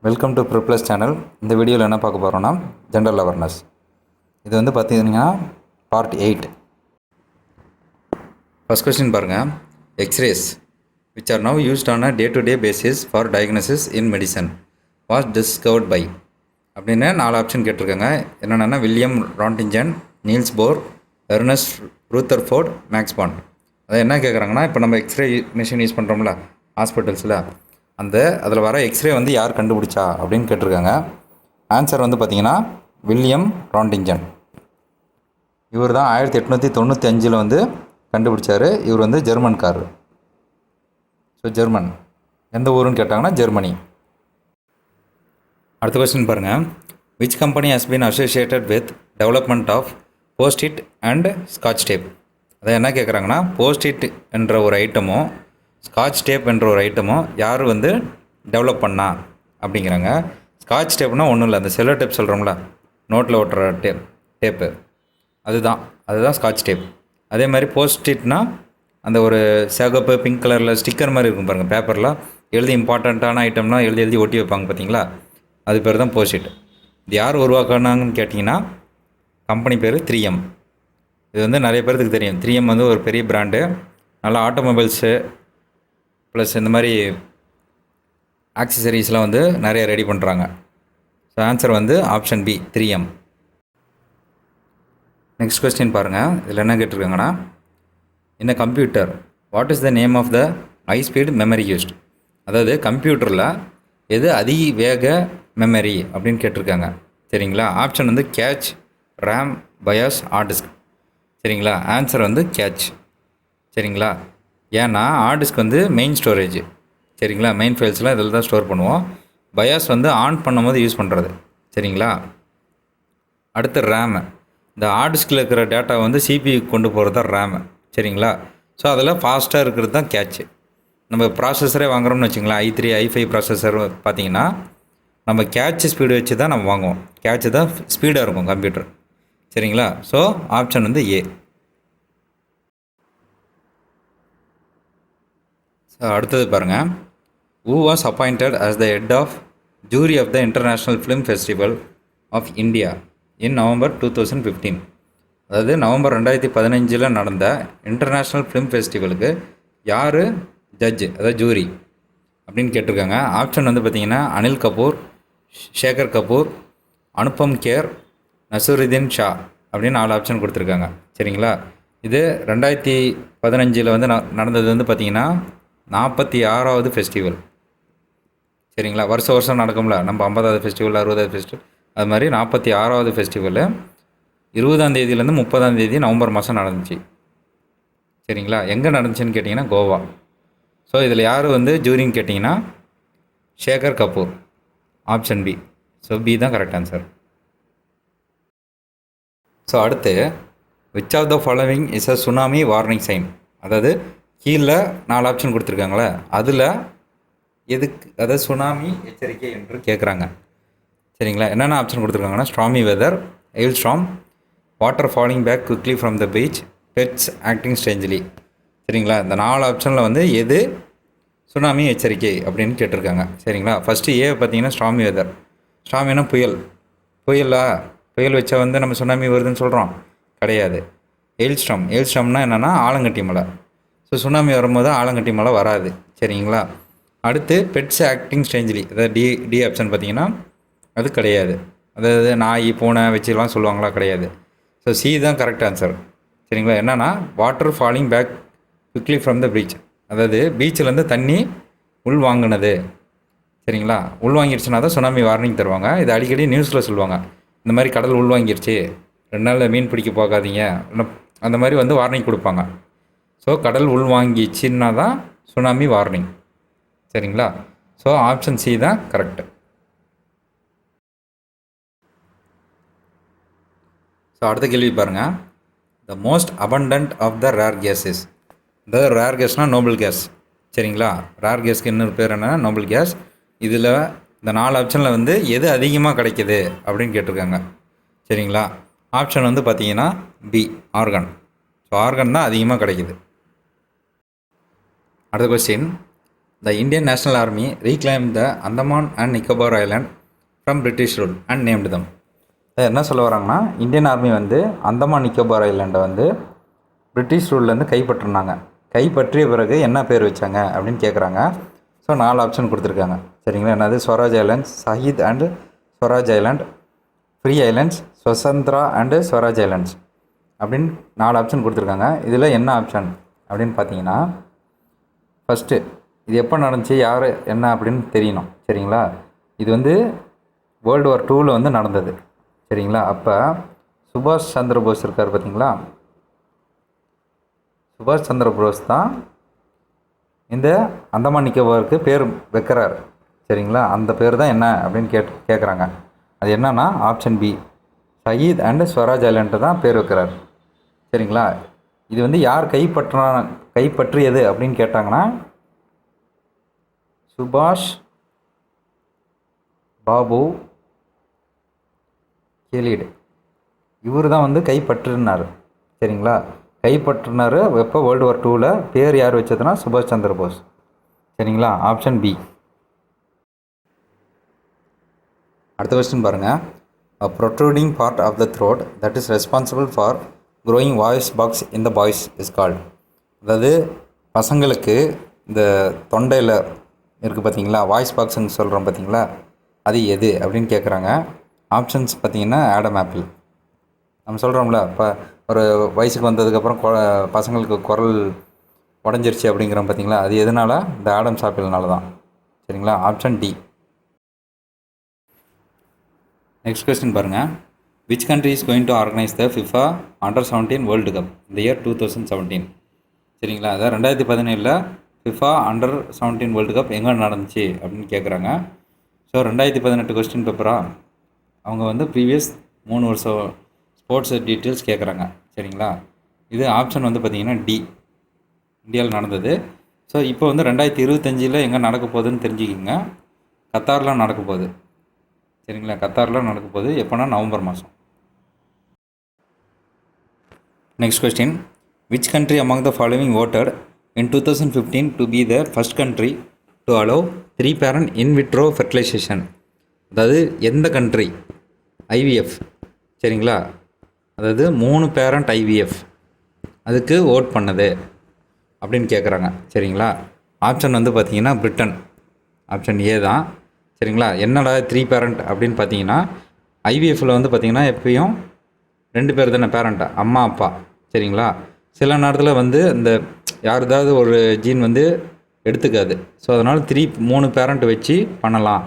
Welcome to ப்ரிப்ளஸ் channel. இந்த வீடியோவில் என்ன பார்க்க போகிறோன்னா ஜென்ரல் அவேர்னஸ். இது வந்து பார்த்தீங்கன்னா பார்ட் 8. ஃபஸ்ட் கொஸ்டின் பாருங்கள். X-rays which are now used on a day to day basis for diagnosis in medicine was discovered by அப்படின்னு 4 ஆப்ஷன் கேட்டிருக்காங்க. என்னென்னா William Roentgen, Niels Bohr, Ernest Rutherford, Max Planck. அதை என்ன கேட்குறாங்கன்னா, இப்போ நம்ம எக்ஸ்ரே மிஷின் யூஸ் பண்ணுறோம்ல ஹாஸ்பிட்டல்ஸில், அதில் வர எக்ஸ்ரே வந்து யார் கண்டுபிடிச்சா அப்படின்னு கேட்டிருக்காங்க. ஆன்சர் வந்து பார்த்திங்கன்னா வில்லியம் ராண்டிஞ்சன். இவர் தான் 1895 வந்து கண்டுபிடிச்சார். இவர் வந்து ஜெர்மன்காரர். So German. எந்த ஊருன்னு கேட்டாங்கன்னா ஜெர்மனி. அடுத்த கொஸ்டின் பாருங்கள். Which company has been associated with development of Post-it and Scotch tape? அதை என்ன கேட்குறாங்கன்னா, போஸ்ட்-இட் என்ற ஒரு ஐட்டமும் ஸ்காட்ச் டேப் என்ற ஒரு ஐட்டமும் யார் வந்து டெவலப் பண்ணா அப்படிங்கிறாங்க. ஸ்காட்ச் டேப்னால் ஒன்றும் இல்லை, அந்த செல்லோ டேப் சொல்கிறோம்ல, நோட்டில் ஓட்டுற டேப்பு அதுதான் ஸ்காட்ச் டேப். அதே மாதிரி போஸ்ட்-இட்னா அந்த ஒரு சிகப்பு பிங்க் கலரில் ஸ்டிக்கர் மாதிரி இருக்கும் பாருங்கள், பேப்பரில் எழுதி இம்பார்ட்டண்ட்டான ஐட்டம்லாம் எழுதி ஒட்டி வைப்பாங்க பார்த்தீங்களா, அது பேர் தான் போஸ்ட்-இட். இது யார் உருவாக்குனாங்கன்னு கேட்டிங்கன்னா, கம்பெனி பேர் 3M. இது வந்து நிறைய பேருக்கு தெரியும். 3M வந்து ஒரு பெரிய பிராண்டு. நல்லா ஆட்டோமொபைல்ஸு ப்ளஸ் இந்த மாதிரி ஆக்சசரிஸ்லாம் வந்து நிறைய ரெடி பண்ணுறாங்க. ஸோ ஆன்சர் வந்து option B, 3M. Next question பாருங்கள். இதில் என்ன கேட்டிருக்காங்கன்னா, இந்த computer what is the name of the high speed memory used? அதாவது கம்ப்யூட்டரில் எது அதிக வேக மெமரி அப்படின்னு கேட்டிருக்காங்க. சரிங்களா. ஆப்ஷன் வந்து cache, RAM, BIOS, hard disk. சரிங்களா. ஆன்சர் வந்து கேட்ச். சரிங்களா. ஏன்னா ஹார்ட் டிஸ்க் வந்து மெயின் ஸ்டோரேஜ். சரிங்களா. மெயின் ஃபைல்ஸ்லாம் இதில் தான் ஸ்டோர் பண்ணுவோம். பயாஸ் வந்து ஆன் பண்ணும்போது யூஸ் பண்ணுறது. சரிங்களா. அடுத்து ரேமு. இந்த ஹார்ட் டிஸ்கில் இருக்கிற டேட்டா வந்து சிபியு கொண்டு போகிறது தான் ரேமு. சரிங்களா. ஸோ அதில் ஃபாஸ்ட்டாக இருக்கிறது தான் கேட்ச்சு. நம்ம ப்ராசஸரே வாங்குகிறோம்னு வச்சுங்களேன், i3 i5 ப்ராசஸர் பார்த்திங்கன்னா நம்ம கேட்ச் ஸ்பீடு வச்சு தான் நம்ம வாங்குவோம். கேட்ச்சு தான் ஸ்பீடாக இருக்கும் கம்ப்யூட்டர். சரிங்களா. ஸோ ஆப்ஷன் வந்து ஏ. ஸோ அடுத்தது பாருங்கள். who was appointed as the head of jury of the International Film Festival of India in November 2015? அதாவது நவம்பர் 2015 நடந்த இன்டர்நேஷ்னல் ஃபிலிம் ஃபெஸ்டிவலுக்கு யார் ஜட்ஜு, அதாவது ஜூரி அப்படின்னு கேட்டிருக்காங்க. ஆப்ஷன் வந்து பார்த்திங்கன்னா அனில் கபூர், ஷேகர் கபூர், அனுபம் கேர், நசருதீன் ஷா அப்படின்னு 4 ஆப்ஷன் கொடுத்துருக்காங்க. சரிங்களா. இது 2015 வந்து நடந்தது வந்து பார்த்திங்கன்னா 46வது ஃபெஸ்டிவல். சரிங்களா. வருஷம் நடக்கும்ல, நம்ம 50வது ஃபெஸ்டிவல், 60வது ஃபெஸ்டிவல், அது மாதிரி 46வது ஃபெஸ்டிவலு 20ஆம் தேதியிலேருந்து 30ஆம் தேதி நவம்பர் மாதம் நடந்துச்சு. சரிங்களா. எங்கே நடந்துச்சுன்னு கேட்டிங்கன்னா கோவா. ஸோ இதில் யார் வந்து ஜூரின்னு கேட்டிங்கன்னா Shekhar Kapur. Option B. So B தான் கரெக்ட் ஆன்சர். ஸோ அடுத்து, which of the following is a tsunami warning sign? அதாவது கீழே 4 ஆப்ஷன் கொடுத்துருக்காங்களே, அதில் எதுக்கு, அதாவது சுனாமி எச்சரிக்கை என்று கேட்குறாங்க. சரிங்களா. என்னென்ன ஆப்ஷன் கொடுத்துருக்காங்கன்னா, stormy weather, hail storm, water falling back quickly from the beach, pets acting strangely. சரிங்களா. இந்த 4 ஆப்ஷனில் வந்து எது சுனாமி எச்சரிக்கை அப்படின்னு கேட்டிருக்காங்க. சரிங்களா. ஃபஸ்ட்டு ஏ பார்த்தீங்கன்னா ஸ்ட்ராமி வெதர். ஸ்ட்ராமினா புயல் வச்சா வந்து நம்ம சுனாமி வருதுன்னு சொல்கிறோம், கிடையாது. ஹெயில் ஸ்ட்ராம்னா என்னென்னா ஆலங்கட்டி மலை. ஸோ சுனாமி வரும்போது ஆலங்கட்டி மலை வராது. சரிங்களா. அடுத்து பெட்ஸ் ஆக்டிங் ஸ்ட்ரேஞ்ச்லி, அதாவது டி ஆப்ஷன் பார்த்திங்கன்னா அது கிடையாது. அதாவது நாய் பூனை வச்சுலாம் சொல்லுவாங்களா, கிடையாது. ஸோ சி தான் கரெக்ட் ஆன்சர். சரிங்களா. என்னென்னா water falling back quickly from the beach, அதாவது பீச்சிலேருந்து தண்ணி உள்வாங்கினது. சரிங்களா. உள்வாங்கிடுச்சுன்னா தான் சுனாமி வார்னிங் தருவாங்க. இது அடிக்கடி நியூஸில் சொல்லுவாங்க, இந்த மாதிரி கடல் உள்வாங்கிடுச்சு, 2 நாளில் மீன் பிடிக்க போகாதீங்க, அந்த மாதிரி வந்து வார்னிங் கொடுப்பாங்க. ஸோ கடல் உள்வாங்கிச்சுன்னா தான் சுனாமி வார்னிங். சரிங்களா. ஸோ ஆப்ஷன் சி தான் கரெக்டு. ஸோ அடுத்த கேள்வி பாருங்கள். The most abundant of the rare gases. அதாவது ரேர் கேஸ்னால் நோபல் கேஸ். சரிங்களா. ரேர் கேஸ்க்கு இன்னொரு பேர் என்ன, நோபல் கேஸ். இதில் இந்த 4 ஆப்ஷனில் வந்து எது அதிகமாக கிடைக்கிது அப்படின்னு கேட்டிருக்காங்க. சரிங்களா. ஆப்ஷன் வந்து பார்த்திங்கன்னா பி, ஆர்கன். ஸோ ஆர்கன் தான் அதிகமாக கிடைக்கிது. அடுத்த question, the Indian National Army reclaim the Andaman and Nicobar island from British rule and named them. என்ன சொல்ல வராங்கன்னா, இந்தியன் ஆர்மி வந்து அந்தமான் நிக்கோபார் ஐலாண்டை வந்து பிரிட்டிஷ் ரூல்லேருந்து கைப்பற்றினாங்க. கைப்பற்றிய பிறகு என்ன பேர் வச்சாங்க அப்படின்னு கேட்குறாங்க. ஸோ 4 ஆப்ஷன் கொடுத்துருக்காங்க. சரிங்களா? என்னது? Swaraj islands, Shaheed and Swaraj island, free islands, Swatantra and Swaraj islands அப்படின்னு 4 ஆப்ஷன் கொடுத்துருக்காங்க. இதில் என்ன ஆப்ஷன் அப்படின்னு பார்த்தீங்கன்னா, ஃபஸ்ட்டு இது எப்போ நடந்துச்சு, யார் என்ன அப்படின்னு தெரியணும். சரிங்களா? இது வந்து வேர்ல்டு வார் 2ல் வந்து நடந்தது. சரிங்களா? அப்போ சுபாஷ் சந்திர போஸ் இருக்கார் பார்த்தீங்களா? சுபாஷ் சந்திர போஸ் தான் இந்த அந்தமான் நிக்கோபாருக்கு பேர் வைக்கிறார். சரிங்களா? அந்த பேர் தான் என்ன அப்படின்னு கேட்குறாங்க. அது என்னன்னா option B, Shaheed and Swaraj island தான் பேர் வைக்கிறார். சரிங்களா? இது வந்து யார் கைப்பற்றியது அப்படின்னு கேட்டாங்கன்னா, சுபாஷ் பாபு கேலிட் இவர் தான் வந்து கைப்பற்றினார். சரிங்களா? கைப்பற்றினார் எப்போ? வேர்ல்டு வார் 2ல். பேர் யார் வச்சதுன்னா சுபாஷ் சந்திர போஸ். சரிங்களா? Option B. அடுத்த கொஸ்டின் பாருங்கள். A protruding part of the throat that is responsible for growing voice box in the boys is called. அதாவது பசங்களுக்கு இந்த தொண்டையில் இருக்குது பார்த்தீங்களா, வாய்ஸ் பாக்ஸுன்னு சொல்கிறோம் பார்த்தீங்களா, அது எது அப்படின்னு கேட்குறாங்க. ஆப்ஷன்ஸ் பார்த்தீங்கன்னா ஆடம் ஆப்பிள். நம்ம சொல்கிறோம்ல, இப்போ ஒரு வயசுக்கு வந்ததுக்கப்புறம் பசங்களுக்கு குரல் உடஞ்சிருச்சு அப்படிங்கிறோம் பார்த்தீங்களா, அது எதனால்? இந்த ஆடம்ஸ் ஆப்பிள்னால தான். சரிங்களா? Option D. நெக்ஸ்ட் கொஸ்டின் பாருங்கள். Which country is going to organise the FIFA Under-17 world cup இந்த இயர் 2017? சரிங்களா? அதான் 2017 FIFA Under-17 வேர்ல்டு கப் எங்கே நடந்துச்சு அப்படின்னு கேட்குறாங்க. ஸோ 2018 கொஸ்டின் பேப்பரா அவங்க வந்து ப்ரீவியஸ் 3 வருஷம் ஸ்போர்ட்ஸ் டீட்டெயில்ஸ் கேட்குறாங்க. சரிங்களா? இது ஆப்ஷன் வந்து பார்த்திங்கன்னா டி, இந்தியாவில் நடந்தது. ஸோ இப்போ வந்து 2025 எங்கே நடக்க போகுதுன்னு தெரிஞ்சுக்கிங்க. கத்தாரில் நடக்க போகுது. சரிங்களா? கத்தாரில் நடக்க போகுது. எப்போனா நவம்பர் மாதம். Next question. Which country among the following voted in 2015 to be the first country to allow 3 parent in vitro fertilization? அதாவது எந்த கண்ட்ரி ஐவிஎஃப், சரிங்களா, அதாவது 3 பேரண்ட் ஐவிஎஃப் அதுக்கு ஓட் பண்ணது அப்படின்னு கேட்குறாங்க. சரிங்களா? ஆப்ஷன் வந்து பார்த்தீங்கன்னா பிரிட்டன், ஆப்ஷன் ஏ தான். சரிங்களா? என்னடா 3 பேரண்ட் அப்படின்னு பார்த்தீங்கன்னா, ஐவிஎஃப்பில் வந்து பார்த்திங்கன்னா எப்பயும் 2 பேர் தானே பேரண்ட்டா, அம்மா அப்பா. சரிங்களா? சில நேரத்தில் வந்து இந்த யாருதாவது ஒரு ஜீன் வந்து எடுத்துக்காது. ஸோ அதனால் 3 பேரண்ட் வச்சு பண்ணலாம்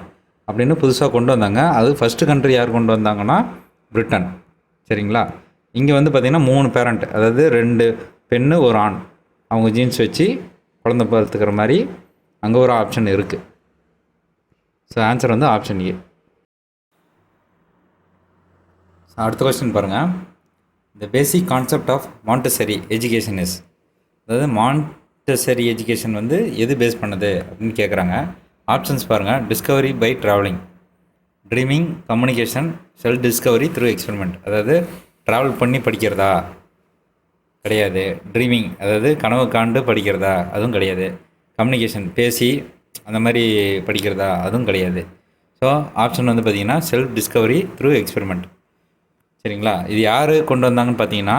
அப்படின்னு புதுசாக கொண்டு வந்தாங்க. அது ஃபஸ்ட்டு கண்ட்ரி யார் கொண்டு வந்தாங்கன்னா பிரிட்டன். சரிங்களா? இங்கே வந்து பார்த்திங்கன்னா 3 பேரண்ட், அதாவது 2 பெண்ணு 1 ஆண், அவங்க ஜீன்ஸ் வச்சு குழந்தை பார்த்துக்கிற மாதிரி அங்கே ஒரு ஆப்ஷன் இருக்குது. ஸோ ஆன்சர் வந்து ஆப்ஷன் ஏ. அடுத்த கொஸ்டின் பாருங்கள். The basic concept of Montessori education is, அதாவது மாண்டெசரி எஜுகேஷன் வந்து எது பேஸ் பண்ணுது அப்படின்னு கேட்குறாங்க. ஆப்ஷன்ஸ் பாருங்கள். Discovery by travelling, dreaming, communication, self discovery through experiment. அதாவது ட்ராவல் பண்ணி படிக்கிறதா? கிடையாது. ட்ரீமிங், அதாவது கனவு காண்டு படிக்கிறதா? அதுவும் கிடையாது. கம்யூனிகேஷன், பேசி அந்த மாதிரி படிக்கிறதா? அதுவும் கிடையாது. ஸோ ஆப்ஷன் வந்து பார்த்திங்கன்னா செல்ஃப் டிஸ்கவரி த்ரூ எக்ஸ்பெரிமெண்ட். சரிங்களா? இது யார் கொண்டு வந்தாங்கன்னு பார்த்தீங்கன்னா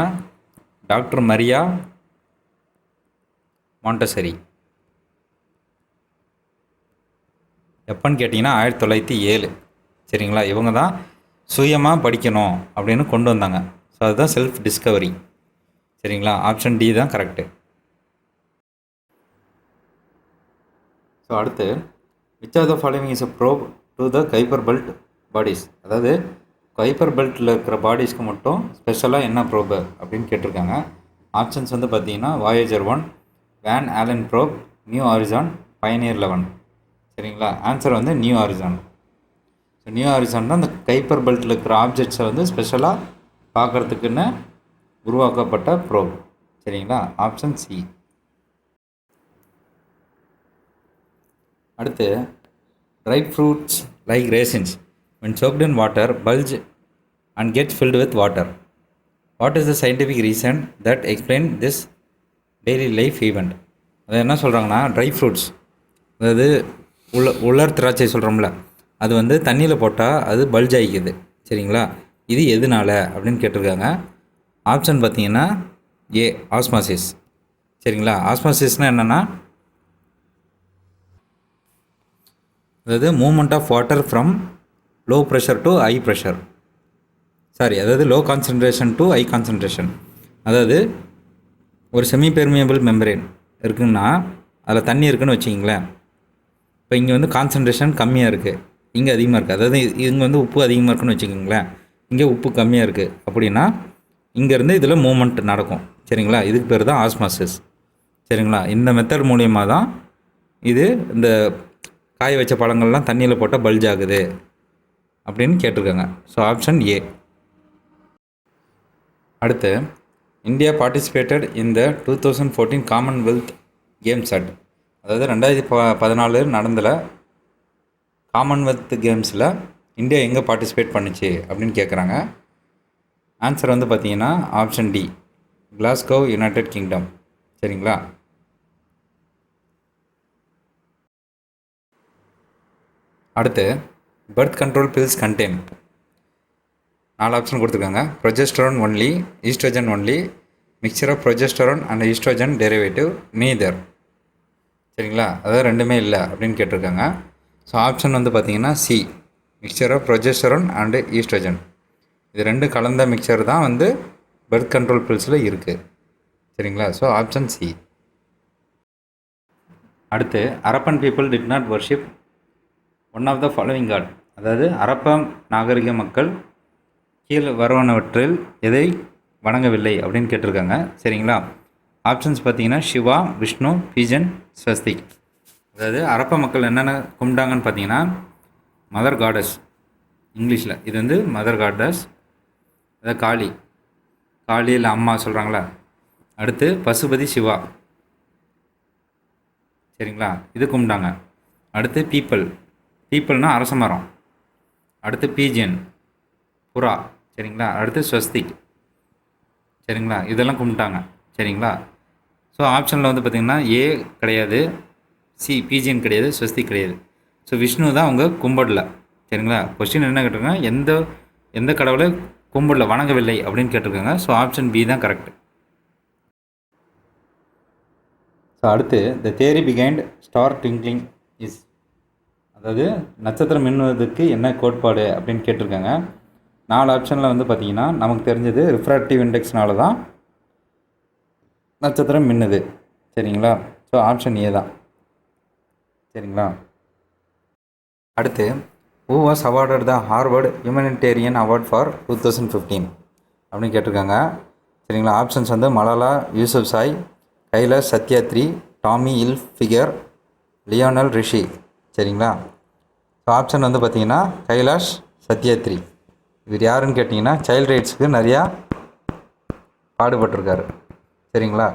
டாக்டர் மரியா மாண்டெசரி. எப்போன்னு கேட்டிங்கன்னா 1907. சரிங்களா? இவங்க தான் சுயமாக படிக்கணும் அப்படின்னு கொண்டு வந்தாங்க. ஸோ அதுதான் செல்ஃப் டிஸ்கவரி. சரிங்களா? ஆப்ஷன் டி தான் கரெக்டு. ஸோ அடுத்து, which of the following is a probe to the Kuiper belt bodies? அதாவது கைப்பர் பெல்ட்டில் இருக்கிற பாடிஸ்க்கு மட்டும் ஸ்பெஷலாக என்ன ப்ரோபு அப்படின்னு கேட்டிருக்காங்க. ஆப்ஷன்ஸ் வந்து பார்த்தீங்கன்னா Voyager 1, Van Allen probe, New Horizon, Pioneer 11. சரிங்களா? ஆன்சர் வந்து New Horizon. So New Horizon தான் இந்த கைப்பர் பெல்ட்டில் இருக்கிற ஆப்ஜெக்ட்ஸை வந்து ஸ்பெஷலாக பார்க்குறதுக்குன்னு உருவாக்கப்பட்ட ப்ரோப். சரிங்களா? Option C. அடுத்து, dried fruits like raisins when soaked in water bulge and gets filled with water. What is the scientific reason that explain this daily life event? அது என்ன சொல்கிறாங்கன்னா, ட்ரை ஃப்ரூட்ஸ் அதாவது உலர் திராட்சை சொல்கிறோம்ல, அது வந்து தண்ணியில் போட்டால் அது பல்ஜ் ஆகிக்குது. சரிங்களா, இது எதனால அப்படின்னு கேட்டிருக்காங்க. ஆப்ஷன் பார்த்தீங்கன்னா ஏ, ஆஸ்மாசிஸ். சரிங்களா, ஆஸ்மாசிஸ்னால் என்னென்னா, அதாவது movement of water from low pressure to high pressure. அதாவது low concentration to high concentration. அதாவது ஒரு செமி பெர்மியபிள் மெம்பரேன் இருக்குன்னா அதில் தண்ணி இருக்குதுன்னு வச்சிங்களேன். இப்போ இங்கே வந்து கான்சன்ட்ரேஷன் கம்மியாக இருக்குது, இங்கே அதிகமாக இருக்குது. அதாவது இங்கே வந்து உப்பு அதிகமாக இருக்குன்னு வச்சுக்கோங்களேன், இங்கே உப்பு கம்மியாக இருக்குது அப்படின்னா இங்கேருந்து இதில் மூமெண்ட் நடக்கும். சரிங்களா, இதுக்கு பேர் தான் ஆஸ்மாசிஸ். சரிங்களா, இந்த மெத்தட் மூலியமாக தான் இது இந்த காய வச்ச பழங்கள்லாம் தண்ணியில் போட்டால் பல்ஜ் ஆகுது அப்படின்னு கேட்டிருக்காங்க. ஸோ ஆப்ஷன் ஏ. அடுத்து, இந்தியா பார்ட்டிசிபேட்டட் இந்த 2014 காமன்வெல்த் கேம்ஸ் அட், அதாவது 2014 நடந்தல காமன்வெல்த் கேம்ஸில் இந்தியா எங்கே பார்ட்டிசிபேட் பண்ணிச்சு அப்படின்னு கேட்குறாங்க. ஆன்சர் வந்து பார்த்தீங்கன்னா option D, Glasgow, United Kingdom. சரிங்களா, அடுத்து birth control pills contain 4 option கொடுத்துருக்காங்க. Progesterone only, estrogen only, mixture of progesterone and estrogen derivative, neither. சரிங்களா, அதாவது ரெண்டுமே இல்லை அப்படின்னு கேட்டிருக்காங்க. ஸோ ஆப்ஷன் வந்து பார்த்தீங்கன்னா C, mixture of progesterone and oestrogen. இது ரெண்டு கலந்த மிக்சர் தான் வந்து பர்த் கண்ட்ரோல் பில்ஸில் இருக்குது. சரிங்களா, ஸோ ஆப்ஷன் சி. அடுத்து, Harappan people did not worship one of the following god, அதாவது அரப்ப நாகரிக மக்கள் கீழே வருவனவற்றில் எதை வணங்கவில்லை அப்படின்னு கேட்டிருக்காங்க. சரிங்களா, ஆப்ஷன்ஸ் பார்த்தீங்கன்னா சிவா, விஷ்ணு, பீஜன், ஸ்வஸ்திக். அதாவது அரப்ப மக்கள் என்னென்ன கும்பிட்டாங்கன்னு பார்த்தீங்கன்னா மதர் காடஸ், இங்கிலீஷில் இது வந்து மதர் காடஸ், அதாவது காளி, காளி இல்லை அம்மா சொல்கிறாங்களா. அடுத்து பசுபதி சிவா. சரிங்களா, இது கும்பிட்டாங்க. அடுத்து பீப்பிள்னால் அரச மரம். அடுத்து பீஜன், புறா. சரிங்களா, அடுத்து ஸ்வஸ்திக். சரிங்களா, இதெல்லாம் கும்பிட்டாங்க. சரிங்களா, ஸோ ஆப்ஷனில் வந்து பார்த்திங்கன்னா ஏ கிடையாது, சி பீஜியன் கிடையாது, ஸ்வஸ்திக் கிடையாது. ஸோ விஷ்ணு தான் அவங்க கும்பிடல. சரிங்களா, கொஸ்டின் என்ன கேட்டிருக்காங்க, எந்த கடவுளை கும்பிடல, வணங்கவில்லை அப்படின்னு கேட்டிருக்காங்க. ஸோ ஆப்ஷன் பி தான் கரெக்ட். ஸோ அடுத்து, த theory behind star twinkling is, அதாவது நட்சத்திரம் மின்னுவதற்கு என்ன கோட்பாடு அப்படின்னு கேட்டிருக்காங்க. 4 ஆப்ஷனில் வந்து பார்த்திங்கன்னா நமக்கு தெரிஞ்சது ரிஃப்ராக்டிவ் இண்டெக்ஸ்னால தான் நட்சத்திரம் மின்னுது. சரிங்களா, ஸோ ஆப்ஷன் ஏ தான். சரிங்களா, அடுத்து, who was awarded the Harvard humanitarian award for 2015 அப்படின்னு கேட்டிருக்காங்க. சரிங்களா, ஆப்ஷன்ஸ் வந்து Malala Yousafzai, Kailash Satyarthi, Tommy Hilfiger, Lionel Richie. சரிங்களா, ஸோ ஆப்ஷன் வந்து பார்த்திங்கன்னா கைலாஷ் சத்யாத்ரி. இவர் யாருன்னு கேட்டிங்கன்னா சைல்டு ரைட்ஸுக்கு நிறையா பாடுபட்டிருக்காரு. சரிங்களா,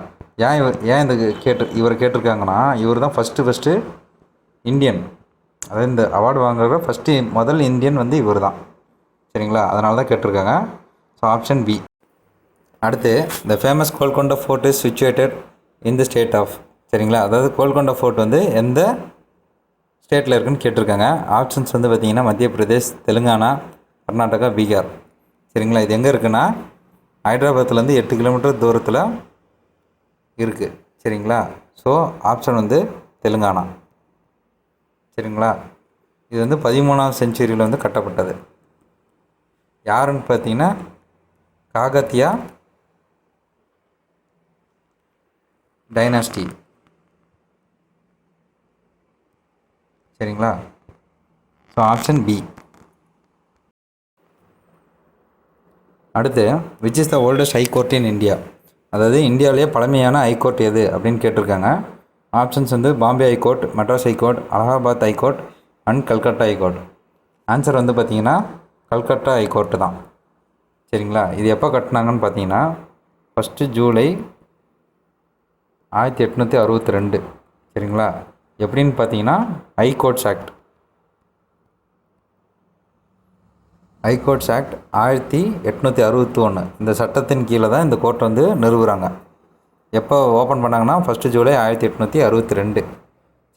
ஏன் இந்த இவரை கேட்டிருக்காங்கன்னா இவர் தான் ஃபஸ்ட்டு இந்தியன், அதாவது இந்த அவார்டு வாங்குற முதல் இந்தியன் வந்து இவர் தான். சரிங்களா, அதனால தான் கேட்டிருக்காங்க. So option B. அடுத்து, the famous Golconda fort is situated in the state of. சரிங்களா, அதாவது கோல்கொண்டா ஃபோர்ட் வந்து எந்த ஸ்டேட்டில் இருக்குதுன்னு கேட்டிருக்காங்க. ஆப்ஷன்ஸ் வந்து பார்த்திங்கன்னா மத்திய பிரதேஷ், தெலுங்கானா, கர்நாடகா, பீகார். சரிங்களா, இது எங்கே இருக்குன்னா ஹைதராபாத்லேருந்து 8 கிலோமீட்டர் தூரத்தில் இருக்குது. சரிங்களா, ஸோ ஆப்ஷன் வந்து தெலுங்கானா. சரிங்களா, இது வந்து 13ஆம் செஞ்சுரியில் வந்து கட்டப்பட்டது. யாருன்னு பார்த்தீங்கன்னா காகத்தியா டைனாஸ்டி. சரிங்களா, ஸோ ஆப்ஷன் பி. அடுத்து, which is the oldest high court in India, அதாவது இந்தியாவிலேயே பழமையான ஹைகோர்ட் எது அப்படின்னு கேட்டிருக்காங்க. ஆப்ஷன்ஸ் வந்து Bombay high court, Madras high court, Allahabad high court and Calcutta high court. Answer வந்து பார்த்திங்கன்னா கல்கட்டா ஹைகோர்ட்டு தான். சரிங்களா, இது எப்போ கட்டினாங்கன்னு பார்த்தீங்கன்னா 1 ஜூலை 1862. சரிங்களா, எப்படின்னு பார்த்தீங்கன்னா ஹைகோர்ட்ஸ் ஆக்ட் 1861 இந்த சட்டத்தின் கீழே தான் இந்த கோர்ட் வந்து நிறுவுகிறாங்க. எப்போ ஓப்பன் பண்ணாங்கன்னா 1 ஜூலை 1862.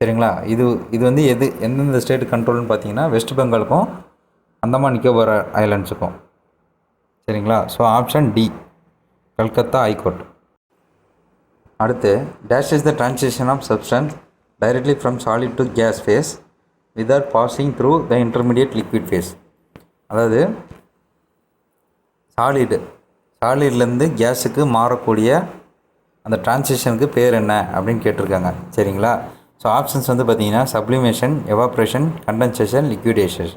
சரிங்களா. இது இது வந்து எந்தெந்த ஸ்டேட் கண்ட்ரோல்னு பார்த்தீங்கன்னா வெஸ்ட் பெங்காலுக்கும் அந்தமான் நிக்கோபார் ஐலாண்ட்ஸுக்கும். சரிங்களா. So option D Calcutta high court. அடுத்து dash is the transition of substance directly from solid to gas phase without passing through the intermediate liquid phase. அதாவது சாலிட்லேருந்து கேஸுக்கு மாறக்கூடிய அந்த டிரான்சிஷனுக்கு பேர் என்ன அப்படின்னு கேட்டிருக்காங்க. சரிங்களா. ஸோ ஆப்ஷன்ஸ் வந்து பார்த்தீங்கன்னா sublimation, evaporation, condensation, liquidation.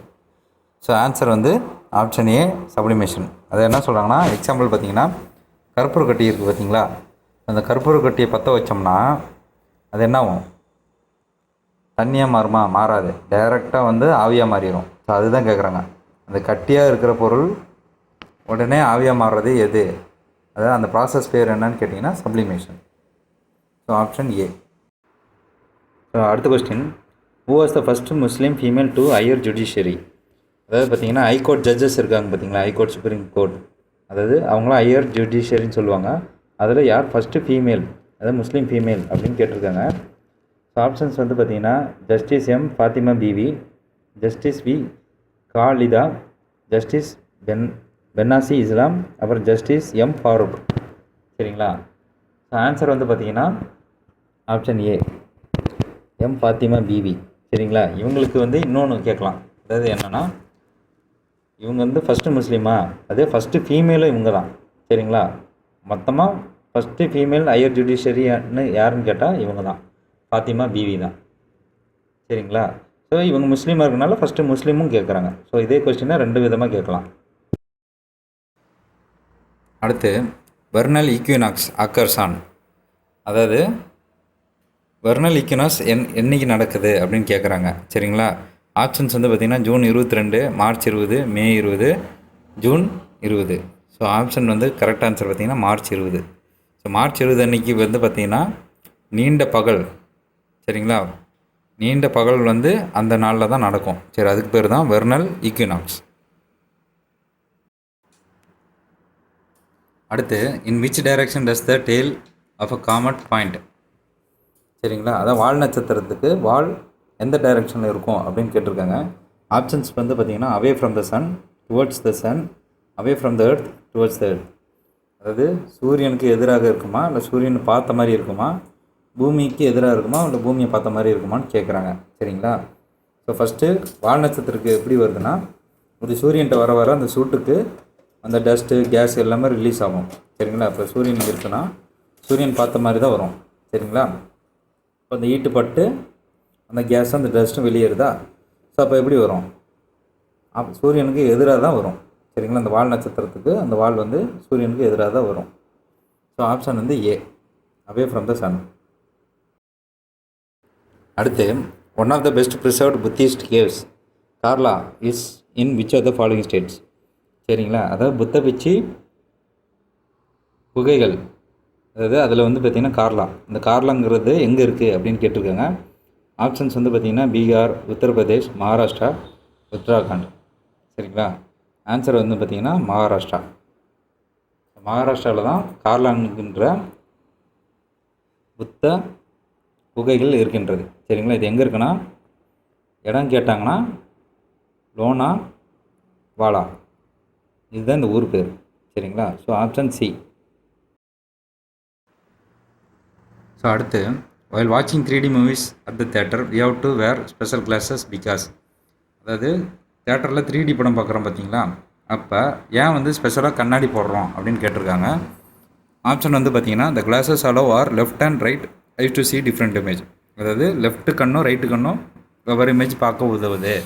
So answer வந்து ஆப்ஷன் ஏ சப்ளிமேஷன். அது என்ன சொல்கிறாங்கன்னா, எக்ஸாம்பிள் பார்த்தீங்கன்னா கற்பூர கட்டி இருக்குது பார்த்தீங்களா, அந்த கற்பூர கட்டியை பற்ற வச்சோம்னா அது என்ன ஆகும், தண்ணியாக மாறுமா? மாறாது, டைரெக்டாக வந்து ஆவியாக மாறிடும். ஸோ அதுதான் கேட்குறாங்க, அந்த கட்டியாக இருக்கிற பொருள் உடனே ஆவியாக மாறுறது எது, அதாவது அந்த ப்ராசஸ் பேர் என்னன்னு கேட்டிங்கன்னா sublimation. So option A. So அடுத்த question, who was the first Muslim female to higher judiciary. அதாவது பார்த்தீங்கன்னா ஹைகோர்ட் ஜட்ஜஸ் இருக்காங்க பார்த்தீங்களா, ஹைகோர்ட், சுப்ரீம் கோர்ட், அதாவது அவங்களாம் ஹையர் ஜுடிஷியரின்னு சொல்லுவாங்க. அதில் யார் ஃபஸ்ட்டு ஃபீமேல், அதாவது முஸ்லீம் ஃபீமேல் அப்படின்னு கேட்டிருக்காங்க. ஸோ ஆப்ஷன்ஸ் வந்து பார்த்தீங்கன்னா justice M Fathima Beevi, justice V Khalida, justice Bennasi Islam, அப்புறம் ஜஸ்டிஸ் எம் ஃபாரூக். சரிங்களா. ஸோ ஆன்சர் வந்து பார்த்தீங்கன்னா option A M Fathima Beevi. சரிங்களா. இவங்களுக்கு வந்து இன்னொன்று கேட்கலாம், அதாவது என்னென்னா இவங்க வந்து ஃபஸ்ட்டு முஸ்லீமா, அதே ஃபஸ்ட்டு ஃபீமேலும் இவங்க தான். சரிங்களா. மொத்தமாக ஃபஸ்ட்டு ஃபீமேல் ஹையர் ஜுடிஷியரின்னு யாருன்னு கேட்டால் இவங்க தான், ஃபாத்திமா பிவி தான். சரிங்களா. ஸோ இவங்க முஸ்லீமாக இருக்கனால ஃபஸ்ட்டு முஸ்லீமும் கேட்குறாங்க. ஸோ இதே கொஸ்டினை ரெண்டு விதமாக கேட்கலாம். அடுத்து வெர்னல் ஈக்வினாக்ஸ் அக்கர்ஸ் ஆன், அதாவது வெர்னல் ஈக்வினாக்ஸ் என்னைக்கு நடக்குது அப்படின்னு கேட்குறாங்க. சரிங்களா. ஆப்ஷன்ஸ் வந்து பார்த்திங்கன்னா ஜூன் 22, மார்ச் 20, மே 20, ஜூன் 20. ஸோ ஆப்ஷன் வந்து கரெக்ட் ஆன்சர் பார்த்திங்கன்னா மார்ச் 20. ஸோ மார்ச் 20 அன்றைக்கி வந்து பார்த்திங்கன்னா நீண்ட பகல். சரிங்களா. நீண்ட பகல் வந்து அந்த நாளில் தான் நடக்கும். சரி, அதுக்கு பேர் தான் வெர்னல் ஈக்வினாக்ஸ். அடுத்து in which direction does the tail of a comet point. சரிங்களா. அதான் வால் நட்சத்திரத்துக்கு வால் எந்த டைரக்ஷனில் இருக்கும் அப்படின்னு கேட்டிருக்காங்க. ஆப்ஷன்ஸ் வந்து பார்த்திங்கன்னா away from the sun towards the sun, away from the earth towards the earth. அதாவது சூரியனுக்கு எதிராக இருக்குமா, இல்லை சூரியனை பார்த்த மாதிரி இருக்குமா, பூமிக்கு எதிராக இருக்குமா, இல்லை பூமியை பார்த்த மாதிரி இருக்குமான்னு கேட்குறாங்க. சரிங்களா. ஸோ ஃபஸ்ட்டு வால் நட்சத்திரத்துக்கு எப்படி வருதுன்னா, ஒரு சூரியன்ட்ட வர வர அந்த சூட்டுக்கு அந்த டஸ்ட்டு கேஸ் எல்லாமே ரிலீஸ் ஆகும். சரிங்களா. இப்போ சூரியன் இருக்குன்னா சூரியன் பார்த்த மாதிரி தான் வரும். சரிங்களா. இப்போ அந்த ஈட்டு பட்டு அந்த கேஸ் அந்த டஸ்ட்டும் வெளியேறுதா. ஸோ அப்போ எப்படி வரும், சூரியனுக்கு எதிராக தான் வரும். சரிங்களா. அந்த வால் நட்சத்திரத்துக்கு அந்த வால் வந்து சூரியனுக்கு எதிராக தான் வரும். ஸோ ஆப்ஷன் வந்து A away from the sun. அடுத்து one of the best preserved Buddhist caves Karla is in which of the following states. சரிங்களா. அதாவது புத்த பிச்சி குகைகள், அதாவது அதில் வந்து பார்த்திங்கன்னா கார்லா, இந்த கார்லாங்கிறது எங்கே இருக்குது அப்படின்னு கேட்டிருக்காங்க. ஆப்ஷன்ஸ் வந்து பார்த்திங்கன்னா பீகார், உத்தரப்பிரதேஷ், மகாராஷ்டிரா, உத்தராகண்ட். சரிங்களா. ஆன்சர் வந்து பார்த்திங்கன்னா மகாராஷ்டிரா. மகாராஷ்டிராவில் தான் கார்லாங்கிற புத்த குகைகள் இருக்கின்றது. சரிங்களா. இது எங்கே இருக்குன்னா, இடம் கேட்டாங்கன்னா லோனா வாலா, இதுதான் இந்த ஊர் பேர். சரிங்களா. So option C. ஸோ அடுத்து while watching 3D movies at the theatre we have to wear special glasses because, அதாவது தேட்டரில் 3D படம் பார்க்குறோம் பார்த்தீங்களா, அப்போ ஏன் வந்து ஸ்பெஷலாக கண்ணாடி போடுறோம் அப்படின்னு கேட்டிருக்காங்க. ஆப்ஷன் வந்து பார்த்தீங்கன்னா the glasses allow our left and right eyes to see different image, அதாவது லெஃப்ட் கண்ணும் ரைட்டு கண்ணும் வெவ்வேறு இமேஜ் பார்க்க உதவுது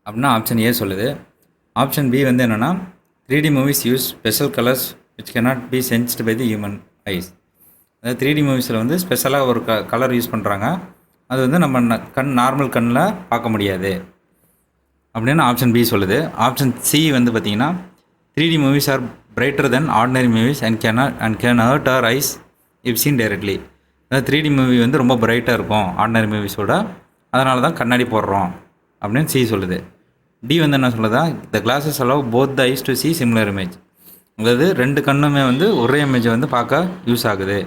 அப்படின்னா ஆப்ஷன் ஏ சொல்லுது. ஆப்ஷன் பி வந்து என்னென்னா 3D movies use special colours which cannot be sensed by the human eyes, அதாவது 3D மூவிஸில் வந்து ஸ்பெஷலாக ஒரு கலர் யூஸ் பண்ணுறாங்க, அது வந்து நம்ம நார்மல் கண்ணில் பார்க்க முடியாது அப்படின்னு ஆப்ஷன் பி சொல்லுது. ஆப்ஷன் சி வந்து பார்த்திங்கன்னா 3D movies are brighter than ordinary movies and can hurt our eyes if seen directly, அதாவது 3D மூவி வந்து ரொம்ப பிரைட்டாக இருக்கும் ஆர்டினரி மூவிஸோட, அதனால தான் கண்ணாடி போடுறோம் அப்படின்னு சி சொல்லுது. டி வந்து என்ன சொல்லுதா, the glasses allow both the eyes to see similar image, அதாவது ரெண்டு கண்ணுமே வந்து ஒரே இமேஜை வந்து பார்க்க யூஸ் ஆகுது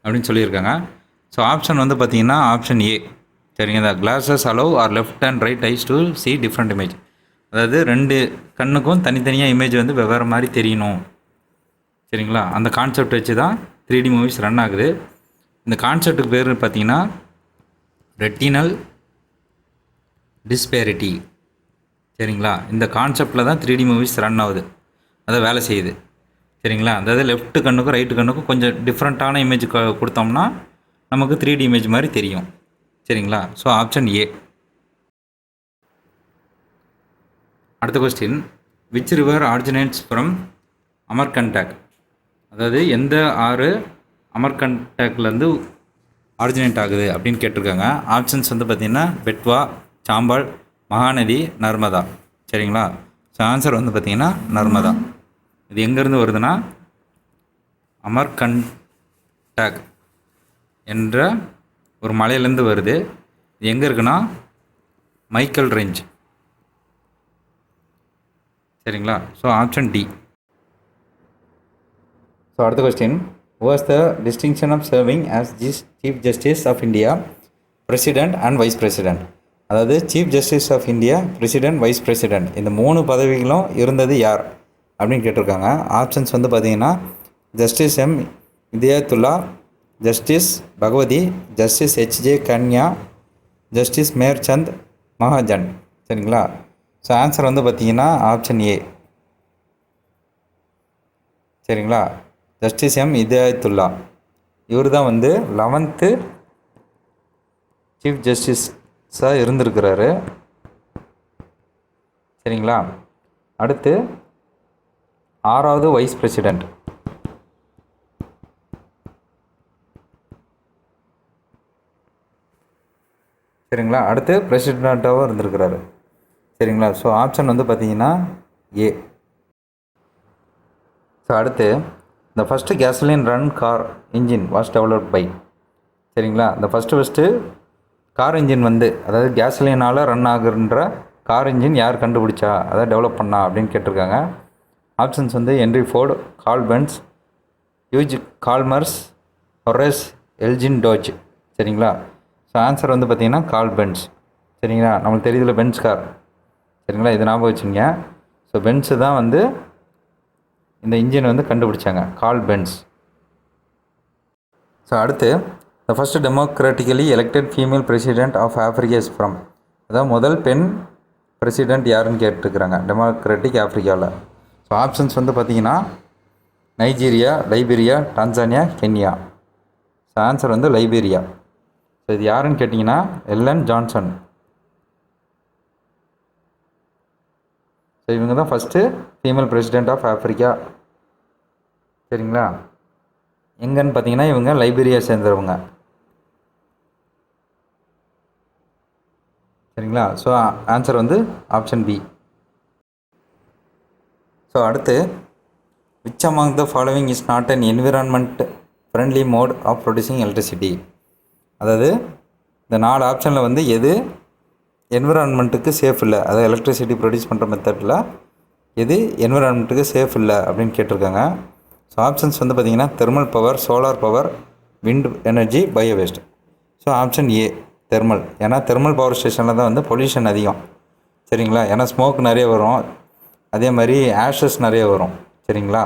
அப்படின்னு சொல்லியிருக்காங்க. ஸோ ஆப்ஷன் வந்து பார்த்தீங்கன்னா ஆப்ஷன் ஏ. சரிங்களா, glasses allow our left and right eyes to see different image. அதாவது 2 கண்ணுக்கும் தனித்தனியாக இமேஜ் வந்து வெவ்வேறு மாதிரி தெரியணும். சரிங்களா, அந்த கான்செப்ட் வச்சு தான் 3D மூவிஸ் ரன் ஆகுது. இந்த கான்செப்ட்டுக்கு பேர் பார்த்தீங்கன்னா ரெட்டினல் டிஸ்பேரிட்டி. சரிங்களா, இந்த கான்செப்டில் தான் 3D மூவிஸ் ரன் ஆகுது, அதை வேலை செய்யுது. சரிங்களா, அதாவது லெஃப்ட் கண்ணுக்கும் ரைட்டு கண்ணுக்கும் கொஞ்சம் டிஃப்ரெண்ட்டான இமேஜ் கொடுத்தோம்னா நமக்கு 3D இமேஜ் மாதிரி தெரியும். சரிங்களா, ஸோ ஆப்ஷன் ஏ. அடுத்த question, which river originates from Amarkantak. அதாவது எந்த ஆறு அமர்கண்டக்லேருந்து ஆரிஜினேட் ஆகுது அப்படின்னு கேட்டிருக்காங்க. ஆப்ஷன்ஸ் வந்து பார்த்திங்கன்னா பெட்வா, சாம்பல், மகாநதி, நர்மதா. சரிங்களா, ஸோ ஆன்சர் வந்து பார்த்திங்கன்னா நர்மதா. இது எங்கேருந்து வருதுன்னா அமர்கண்டக் என்ற ஒரு மலையிலேருந்து வருது. இது எங்கே இருக்குன்னா மைக்கேல் ரேஞ்ச். சரிங்களா, ஸோ ஆப்ஷன் டி. ஸோ அடுத்த question, was the distinction of serving as chief justice of India, president and vice president. அதாவது chief justice of India, president, vice president இந்த 3 பதவிகளும் இருந்தது யார் அப்படின்னு கேட்டிருக்காங்க. ஆப்ஷன்ஸ் வந்து பார்த்தீங்கன்னா justice M Hidayatullah, justice Bhagwati, justice H J Kania, justice Mehr Chand Mahajan. சரிங்களா, ஸோ ஆன்சர் வந்து பார்த்தீங்கன்னா ஆப்ஷன் ஏ. சரிங்களா, ஜஸ்டிஸ் எம் இதயத்துல்லா. இவர் தான் வந்து 11th சீஃப் ஜஸ்டிஸாக இருந்திருக்கிறாரு. சரிங்களா, அடுத்து 6வது வைஸ் பிரசிடெண்ட். சரிங்களா, அடுத்து பிரசிடெண்ட்டாகவும் இருந்திருக்கிறாரு. சரிங்களா, ஸோ ஆப்ஷன் வந்து பார்த்தீங்கன்னா ஏ. ஸோ அடுத்து, the first gasoline run car engine was developed by. சரிங்களா, இந்த ஃபஸ்ட்டு கார் இன்ஜின் வந்து அதாவது கேசலினால் ரன் ஆகுன்ற கார் இன்ஜின் யார் கண்டுபிடிச்சா, அதாவது டெவலப் பண்ணா அப்படின்னு கேட்டிருக்காங்க. ஆப்ஷன்ஸ் வந்து Henry Ford, Karl Benz, Hugh Chalmers, Horace Elgin Dodge. சரிங்களா, ஸோ ஆன்சர் வந்து பார்த்திங்கன்னா கார்ல் பென்ஸ். சரிங்களா, நம்மளுக்கு தெரியுதுல பென்ஸ் கார். சரிங்களா, இது ஞாபகம் வச்சுங்க. ஸோ பென்ஸு தான் வந்து இந்த இன்ஜினை வந்து கண்டுபிடிச்சாங்க, கார்ல் பென்ஸ். ஸோ அடுத்து, the first democratically elected female president of Africa is from. அதாவது முதல் பெண் பிரசிடெண்ட் யாருன்னு கேட்டுருக்குறாங்க டெமோக்ராட்டிக் ஆஃப்ரிக்காவில். ஸோ ஆப்ஷன்ஸ் வந்து பார்த்திங்கன்னா Nigeria, Liberia, Tanzania, Kenya. So answer வந்து லைபீரியா. ஸோ இது யாருன்னு கேட்டிங்கன்னா எல்லன் ஜான்சன். ஸோ இவங்க தான் first female president of Africa. சரிங்களா, எங்கன்னு பார்த்தீங்கன்னா இவங்க லைபீரியா சேர்ந்தவங்க. சரிங்களா, ஸோ ஆன்சர் வந்து ஆப்ஷன் பி. ஸோ அடுத்து, which among the following is not an environment friendly mode of producing electricity. அதாவது இந்த 4 ஆப்ஷனில் வந்து எது என்விரான்மெண்ட்டுக்கு சேஃப் இல்லை, அதாவது எலக்ட்ரிசிட்டி ப்ரொடியூஸ் பண்ணுற மெத்தடில் எது என்விரான்மெண்ட்டுக்கு சேஃப் இல்லை அப்படின்னு கேட்டிருக்காங்க. ஸோ ஆப்ஷன்ஸ் வந்து பார்த்திங்கன்னா thermal power, solar power, wind energy, bio waste. So option ஏ தெர்மல். ஏன்னா தெர்மல் பவர் ஸ்டேஷனில் தான் வந்து பொல்யூஷன் அதிகம். சரிங்களா, ஏன்னா ஸ்மோக் நிறைய வரும், அதே மாதிரி ஆஷஸ் நிறைய வரும். சரிங்களா,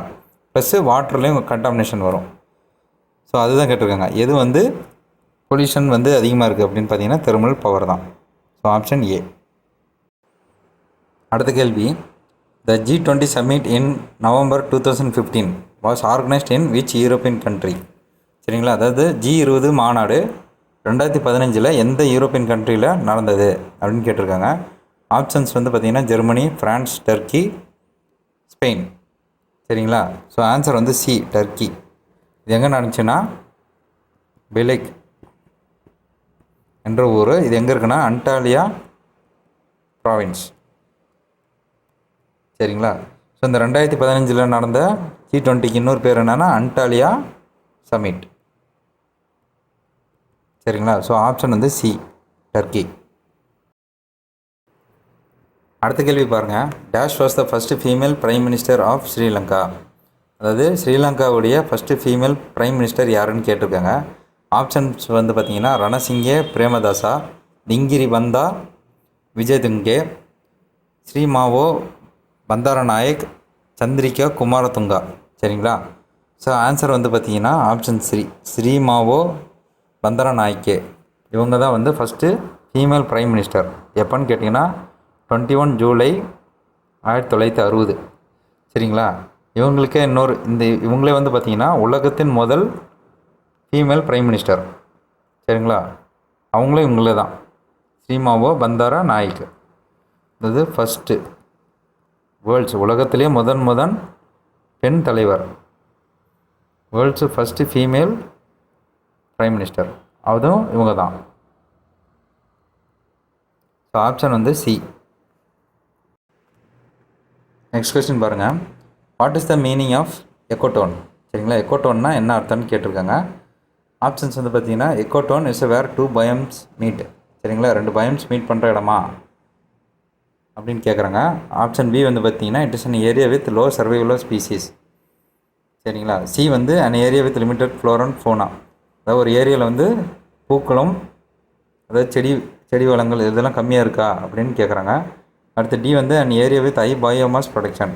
ப்ளஸ்ஸு வாட்டர்லேயும் கண்டாமினேஷன் வரும். ஸோ அதுதான் கேட்டிருக்காங்க, எது வந்து பொல்யூஷன் வந்து அதிகமாக இருக்குது அப்படின்னு பார்த்தீங்கன்னா தெர்மல் பவர் தான். So option A. அடுத்த கேள்வி, the G20 summit in November 2015 was organised in which European country. சரிங்களா, அதாவது G20 மாநாடு 2015 எந்த யூரோப்பியன் கண்ட்ரியில் நடந்தது அப்படின்னு கேட்டிருக்காங்க. ஆப்ஷன்ஸ் வந்து பார்த்திங்கன்னா ஜெர்மனி, ஃப்ரான்ஸ், டர்க்கி, ஸ்பெயின். சரிங்களா, ஸோ ஆன்சர் வந்து சி டர்க்கி. இது எங்கே நடந்துச்சுன்னா பெலெக் என்ற ஊர். இது எங்கே இருக்குன்னா அன்டாலியா ப்ராவின்ஸ். சரிங்களா, ஸோ இந்த 2015 நடந்த G20க்கு இன்னொரு பேர் என்னென்னா அன்டாலியா சமிட். சரிங்களா, ஸோ ஆப்ஷன் வந்து சி டர்க்கி. அடுத்த கேள்வி பாருங்கள், dash was the first female prime minister of Sri Lanka. அதாவது ஸ்ரீலங்காவுடைய ஃபஸ்ட்டு ஃபீமேல் பிரைம் மினிஸ்டர் யாருன்னு கேட்டிருக்காங்க. ஆப்ஷன்ஸ் வந்து பார்த்திங்கன்னா ரணசிங்கே பிரேமதாசா, டிங்கிரி பந்தா விஜயதுங்கே, ஸ்ரீமாவோ பந்தாரநாயக், சந்திரிகா குமாரதுங்கா. சரிங்களா? ஸோ ஆன்சர் வந்து பார்த்திங்கன்னா ஆப்ஷன் ஸ்ரீமாவோ பந்தாரநாயக்கே. இவங்க தான் வந்து ஃபஸ்ட்டு ஃபீமேல் பிரைம் மினிஸ்டர். எப்போன்னு கேட்டிங்கன்னா 21 ஜூலை 1960. சரிங்களா? இவங்களுக்கே இவங்களே வந்து பார்த்திங்கன்னா உலகத்தின் முதல் ஃபீமேல் பிரைம் மினிஸ்டர். சரிங்களா? அவங்களும் இவங்களே தான், ஸ்ரீமாவோ பந்தாரா நாயக். இது ஃபஸ்ட்டு உலகத்திலே முதன் பெண் தலைவர், world's first female prime minister, அதுவும் இவங்க தான். ஸோ ஆப்ஷன் வந்து சி. நெக்ஸ்ட் கொஸ்டின் பாருங்கள். What is the meaning of ecotone? சரிங்களா? எக்கோட்டோன்னா என்ன அர்த்தம்னு கேட்டிருக்காங்க. ஆப்ஷன்ஸ் வந்து பார்த்தீங்கன்னா ecotone is where 2 biomes meet. சரிங்களா? 2 பயோம்ஸ் மீட் பண்ணுற இடமா அப்படின்னு கேட்குறாங்க. ஆப்ஷன் பி வந்து பார்த்தீங்கன்னா it is an area with low survival species. சரிங்களா? சி வந்து an area with limited flora and fauna. அதாவது ஒரு ஏரியாவில் வந்து பூக்களும் அதாவது செடி வளங்கள் இதெல்லாம் கம்மியாக இருக்கா அப்படின்னு கேட்குறாங்க. அடுத்து டி வந்து an area with high biomass production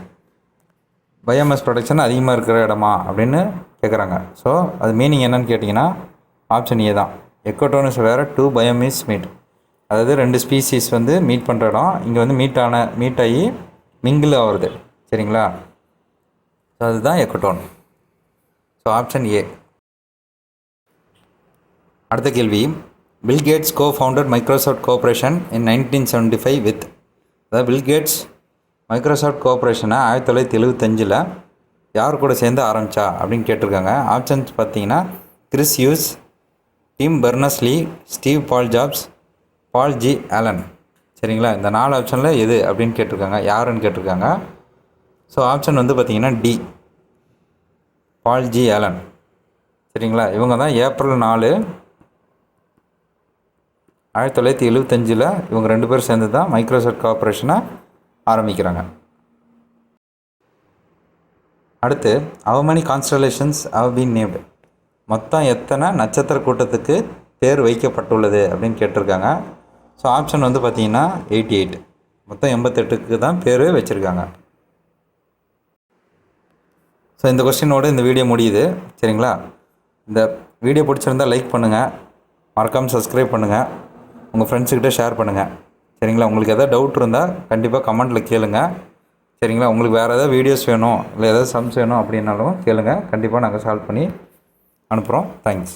அதிகமாக இருக்கிற இடமா அப்படின்னு கேட்குறாங்க. ஸோ அது மீனிங் என்னன்னு கேட்டிங்கன்னா ஆப்ஷன் ஏ தான். எக்கோட்டோன்ஸ் வேறு 2 பயோமிஸ் மீட், அதாவது 2 ஸ்பீசிஸ் வந்து மீட் பண்ணுற இடம். இங்கே வந்து மீட் ஆகி மிங்கிள் ஆகுறது. சரிங்களா? ஸோ அதுதான் எக்கோட்டோன். So option A. அடுத்த கேள்வி. Bill Gates co-founded Microsoft corporation in 1975 with. அதாவது பில் கேட்ஸ் மைக்ரோசாஃப்ட் கோஆப்ரேஷனை 1975 யார் கூட சேர்ந்து ஆரம்பித்தா அப்படின்னு கேட்டிருக்காங்க. ஆப்ஷன்ஸ் பார்த்தீங்கன்னா Chris Hughes, Tim Berners-Lee, Steve Paul Jobs, Paul G Allen. சரிங்களா? இந்த 4 ஆப்ஷனில் எது அப்படின்னு கேட்டிருக்காங்க, யாருன்னு கேட்டிருக்காங்க. ஸோ ஆப்ஷன் வந்து பார்த்திங்கன்னா டி, பால் ஜி ஆலன். சரிங்களா? இவங்க தான் ஏப்ரல் 4, 1975 இவங்க 2 பேரும் சேர்ந்து தான் மைக்ரோசாஃப்ட் கார்பரேஷனை ஆரம்பிக்கிறாங்க. அடுத்து how many constellations have been named? மொத்தம் எத்தனை நட்சத்திர கூட்டத்துக்கு பேர் வைக்கப்பட்டுள்ளது அப்படின்னு கேட்டிருக்காங்க. ஸோ ஆப்ஷன் வந்து பார்த்தீங்கன்னா 88. மொத்தம் 88க்கு தான் பேர் வச்சுருக்காங்க. ஸோ இந்த கொஸ்டினோடு இந்த வீடியோ முடியுது. சரிங்களா? இந்த வீடியோ பிடிச்சிருந்தால் லைக் பண்ணுங்கள், மறக்காமல் சப்ஸ்கிரைப் பண்ணுங்கள், உங்கள் ஃப்ரெண்ட்ஸுக்கிட்ட ஷேர் பண்ணுங்கள். சரிங்களா? உங்களுக்கு எதாவது டவுட் இருந்தால் கண்டிப்பாக கமெண்ட்டில் கேளுங்க. சரிங்களா? உங்களுக்கு வேறு எதாவது வீடியோஸ் வேணும் இல்லை எதாவது சம்ஸ் வேணும் அப்படின்னாலும் கேளுங்க, கண்டிப்பாக நாங்கள் சால்வ் பண்ணி அனுப்புகிறோம். தேங்க்ஸ்.